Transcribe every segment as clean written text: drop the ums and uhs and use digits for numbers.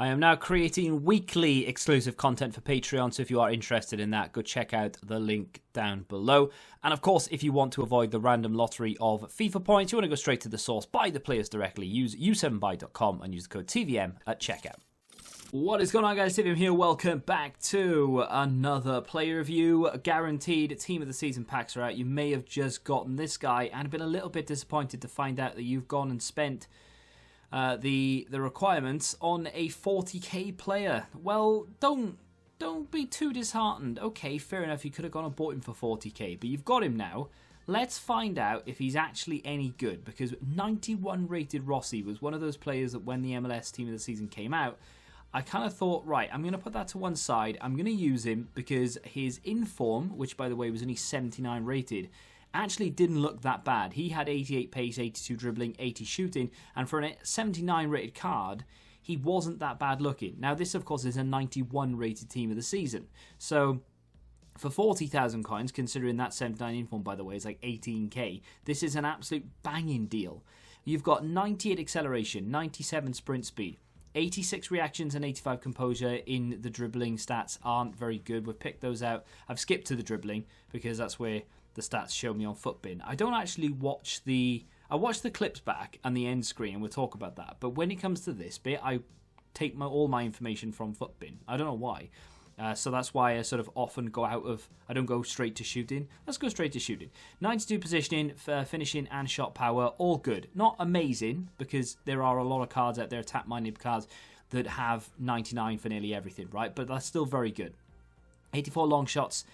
I am now creating weekly exclusive content for Patreon, so if you are interested in that, go check out the link down below. And of course, if you want to avoid the random lottery of FIFA points, you want to go straight to the source, buy the players directly, use u7buy.com and use the code TVM at checkout. What is going on, guys? TVM here. Welcome back to another player review. Guaranteed team of the season packs are out. You may have just gotten this guy and been a little bit disappointed to find out that you've gone and spent the requirements on a 40k player. Well, don't be too disheartened. Okay, fair enough, you could have gone and bought him for 40k, but you've got him now. Let's find out if he's actually any good, because 91 rated Rossi was one of those players that when the MLS team of the season came out, I kind of thought, right, I'm going to put that to one side. I'm going to use him because his inform, which by the way was only 79 rated, actually didn't look that bad. He had 88 pace, 82 dribbling, 80 shooting, and for a 79 rated card, he wasn't that bad looking. Now this of course is a 91 rated team of the season, so for 40,000 coins, considering that 79 inform by the way is like 18k, this is an absolute banging deal. You've got 98 acceleration, 97 sprint speed, 86 reactions and 85 composure. In the dribbling stats aren't very good. We've picked those out. I've skipped to the dribbling because that's where the stats show me on Footbin. I don't actually watch I watch the clips back and the end screen, and we'll talk about that. But when it comes to this bit, I take all my information from Footbin. I don't know why. So that's why I sort of often go I don't go straight to shooting. Let's go straight to shooting. 92 positioning, finishing and shot power, all good. Not amazing, because there are a lot of cards out there, tap-minded cards, that have 99 for nearly everything, right? But that's still very good. 84 long shots,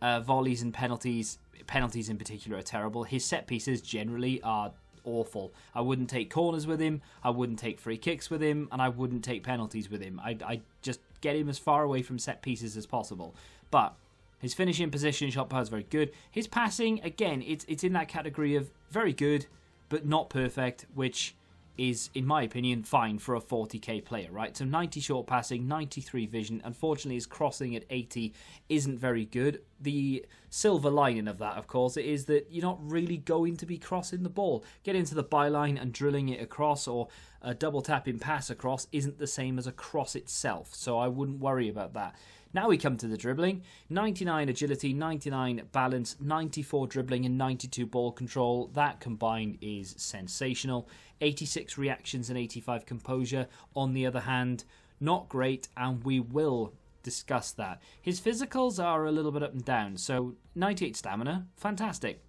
volleys and penalties. Penalties in particular are terrible. His set pieces generally are awful. I wouldn't take corners with him, I wouldn't take free kicks with him, and I wouldn't take penalties with him. I just get him as far away from set pieces as possible. But his finishing, position, shot power is very good. His passing, again, it's in that category of very good, but not perfect, which is, in my opinion, fine for a 40k player, right? So 90 short passing, 93 vision. Unfortunately, his crossing at 80 isn't very good. The silver lining of that, of course, is that you're not really going to be crossing the ball. Get into the byline and drilling it across, or a double tapping pass across, isn't the same as a cross itself. So I wouldn't worry about that. Now we come to the dribbling. 99 agility, 99 balance, 94 dribbling and 92 ball control. That combined is sensational. 86 reactions and 85 composure. On the other hand, not great, and we will discuss that. His physicals are a little bit up and down. So 98 stamina, fantastic.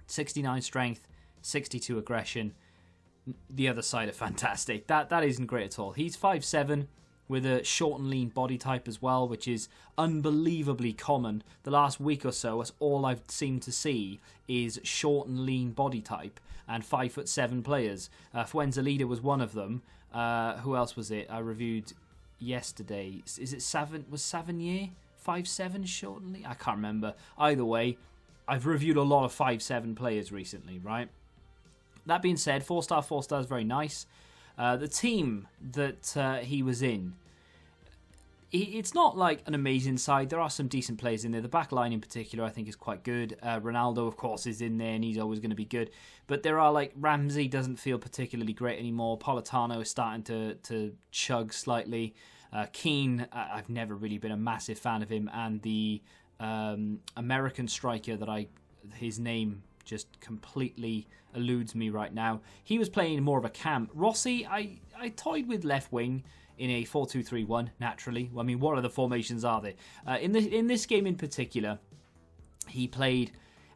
69 strength, 62 aggression. The other side are fantastic. That isn't great at all. He's 5'7", with a short and lean body type as well, which is unbelievably common. The last week or so, that's all I've seemed to see is short and lean body type and 5'7" players. Fuenzalida was one of them. Who else was it? I reviewed yesterday. Is it was Savigny 5'7" short and lean? I can't remember. Either way, I've reviewed a lot of 5'7" players recently, right? That being said, 4-star is very nice. The team that he was in, it's not like an amazing side. There are some decent players in there. The back line in particular I think is quite good. Ronaldo, of course, is in there and he's always going to be good. But there are, like, Ramsey doesn't feel particularly great anymore. Politano is starting to chug slightly. Keane, I've never really been a massive fan of him. And the American striker his name just completely eludes me right now. He was playing more of a cam. Rossi, I toyed with left wing in a 4-2-3-1, naturally. I mean, what other formations are there? In this game in particular, he played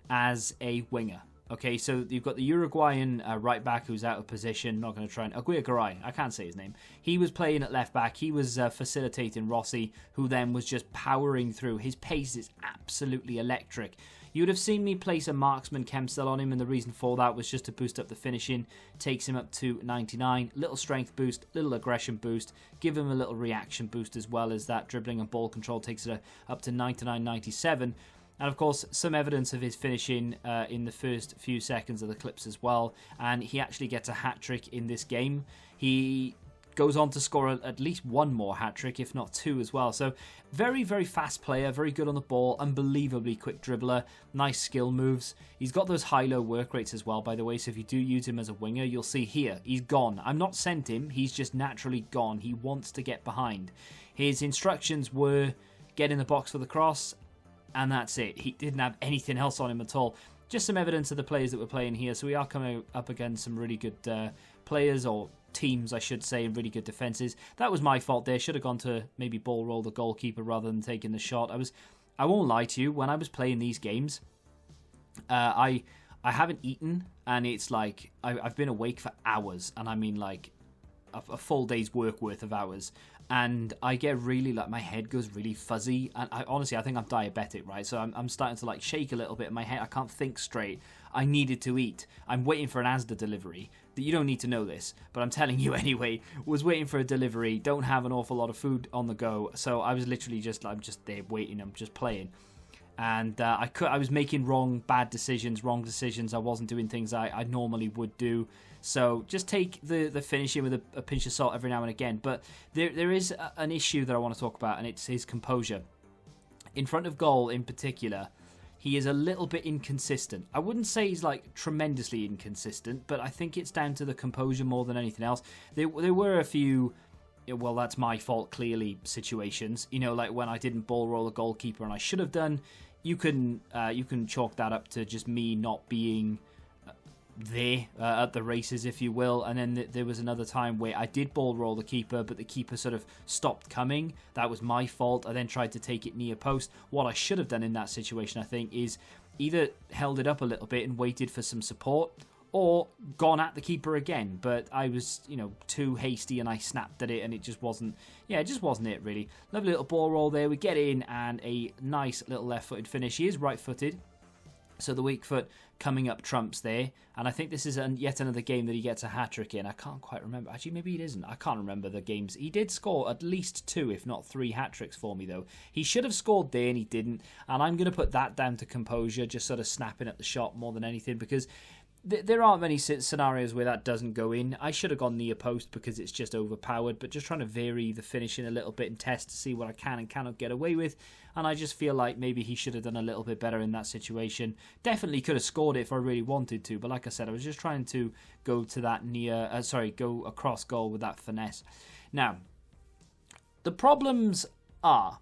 as a winger. Okay, so you've got the Uruguayan right back who's out of position. Not going to try and... Aguirre, I can't say his name. He was playing at left back. He was facilitating Rossi, who then was just powering through. His pace is absolutely electric. You would have seen me place a marksman Kemstel on him, and the reason for that was just to boost up the finishing. Takes him up to 99. Little strength boost, little aggression boost. Give him a little reaction boost as well, as that dribbling and ball control takes it up to 99, 97. And of course, some evidence of his finishing in the first few seconds of the clips as well. And he actually gets a hat-trick in this game. He goes on to score at least one more hat-trick, if not two as well. So very, very fast player, very good on the ball, unbelievably quick dribbler, nice skill moves. He's got those high-low work rates as well, by the way, so if you do use him as a winger, you'll see here, he's gone. I'm not sent him, he's just naturally gone. He wants to get behind. His instructions were get in the box for the cross, and that's it. He didn't have anything else on him at all. Just some evidence of the players that we're playing here. So we are coming up against some really good players, or teams, I should say, and really good defenses. That was my fault there. Should have gone to maybe ball roll the goalkeeper rather than taking the shot. I won't lie to you, when I was playing these games, I haven't eaten, and it's like I've been awake for hours, and I mean like a full day's work worth of hours, and I get really, like, my head goes really fuzzy, and honestly I think I'm diabetic, right? So I'm starting to like shake a little bit in my head. I can't think straight. I needed to eat. I'm waiting for an Asda delivery. That you don't need to know this, but I'm telling you anyway. Was waiting for a delivery. Don't have an awful lot of food on the go, so I was literally I'm just there waiting. I'm just playing, and I was making wrong decisions. I wasn't doing things I normally would do. So just take the finishing with a pinch of salt every now and again. But there is an issue that I want to talk about, and it's his composure. In front of goal in particular, he is a little bit inconsistent. I wouldn't say he's like tremendously inconsistent, but I think it's down to the composure more than anything else. There were a few, well, that's my fault, clearly, situations. You know, like when I didn't ball roll a goalkeeper and I should have done. You can chalk that up to just me not being there at the races, if you will. And then there was another time where I did ball roll the keeper, but the keeper sort of stopped coming. That was my fault. I then tried to take it near post. What I should have done in that situation, I think, is either held it up a little bit and waited for some support, or gone at the keeper again. But I was, too hasty, and I snapped at it, and it just wasn't it really. Lovely little ball roll there. We get in, and a nice little left-footed finish. He is right-footed, so the weak foot coming up trumps there. And I think this is yet another game that he gets a hat-trick in. I can't quite remember. Actually, maybe it isn't. I can't remember the games. He did score at least 2, if not 3 hat-tricks for me, though. He should have scored there, and he didn't. And I'm going to put that down to composure, just sort of snapping at the shot more than anything, because there aren't many scenarios where that doesn't go in. I should have gone near post because it's just overpowered, but just trying to vary the finishing a little bit and test to see what I can and cannot get away with. And I just feel like maybe he should have done a little bit better in that situation. Definitely could have scored it if I really wanted to, but like I said, I was just trying to go to that go across goal with that finesse. Now, the problems are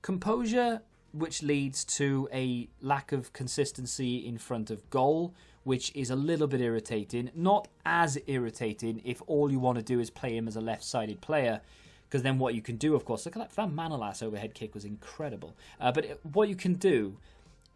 composure, which leads to a lack of consistency in front of goal, which is a little bit irritating. Not as irritating if all you want to do is play him as a left-sided player, because then what you can do, of course, look at that Van Manolas overhead kick was incredible. But what you can do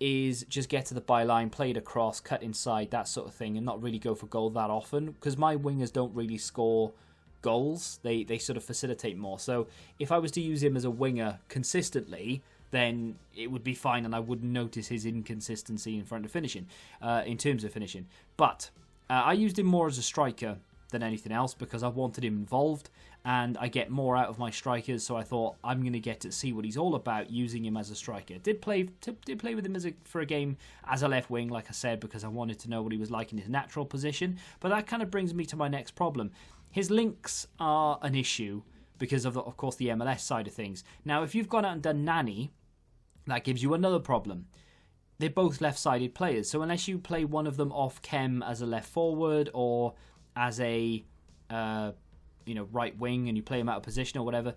is just get to the byline, play it across, cut inside, that sort of thing, and not really go for goal that often, because my wingers don't really score goals. They sort of facilitate more. So if I was to use him as a winger consistently, then it would be fine, and I wouldn't notice his inconsistency in front of finishing, in terms of finishing. But I used him more as a striker than anything else because I wanted him involved, and I get more out of my strikers. So I thought I'm going to get to see what he's all about using him as a striker. Did play with him for a game as a left wing, like I said, because I wanted to know what he was like in his natural position. But that kind of brings me to my next problem. His links are an issue because of course, the MLS side of things. Now, if you've gone out and done Nani, that gives you another problem. They're both left-sided players, so unless you play one of them off chem as a left forward or as a right wing, and you play him out of position or whatever,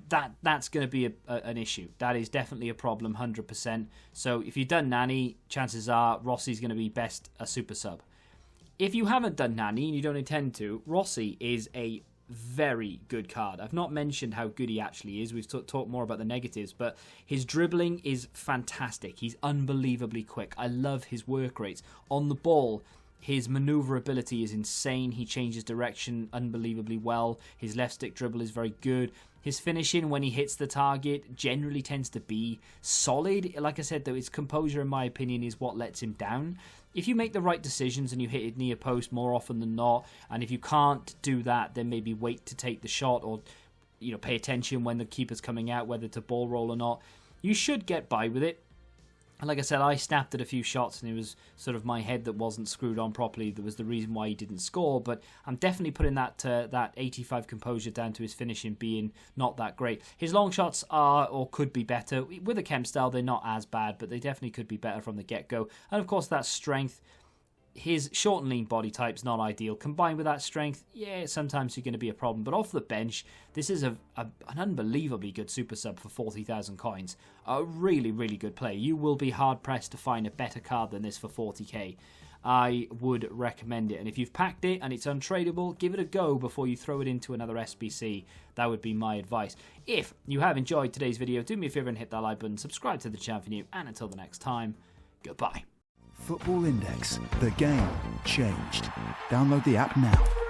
that's going to be an issue. That is definitely a problem, 100%. So if you've done Nani, chances are Rossi's going to be best a super sub. If you haven't done Nani and you don't intend to, Rossi is a very good card. I've not mentioned how good he actually is. We've talked more about the negatives, but his dribbling is fantastic. He's unbelievably quick. I love his work rates. On the ball, his maneuverability is insane. He changes direction unbelievably well. His left stick dribble is very good. His finishing when he hits the target generally tends to be solid. Like I said, though, his composure, in my opinion, is what lets him down. If you make the right decisions and you hit it near post more often than not, and if you can't do that, then maybe wait to take the shot, or pay attention when the keeper's coming out, whether to ball roll or not, you should get by with it. And like I said, I snapped at a few shots and it was sort of my head that wasn't screwed on properly that was the reason why he didn't score. But I'm definitely putting that 85 composure down to his finishing being not that great. His long shots are or could be better. With a chem style, they're not as bad, but they definitely could be better from the get-go. And of course, that strength. His short and lean body type's not ideal. Combined with that strength, yeah, sometimes you're going to be a problem. But off the bench, this is an unbelievably good super sub for 40,000 coins. A really, really good play. You will be hard-pressed to find a better card than this for 40k. I would recommend it. And if you've packed it and it's untradeable, give it a go before you throw it into another SBC. That would be my advice. If you have enjoyed today's video, do me a favor and hit that like button, subscribe to the channel for new, and until the next time, goodbye. Football Index. The game changed. Download the app now.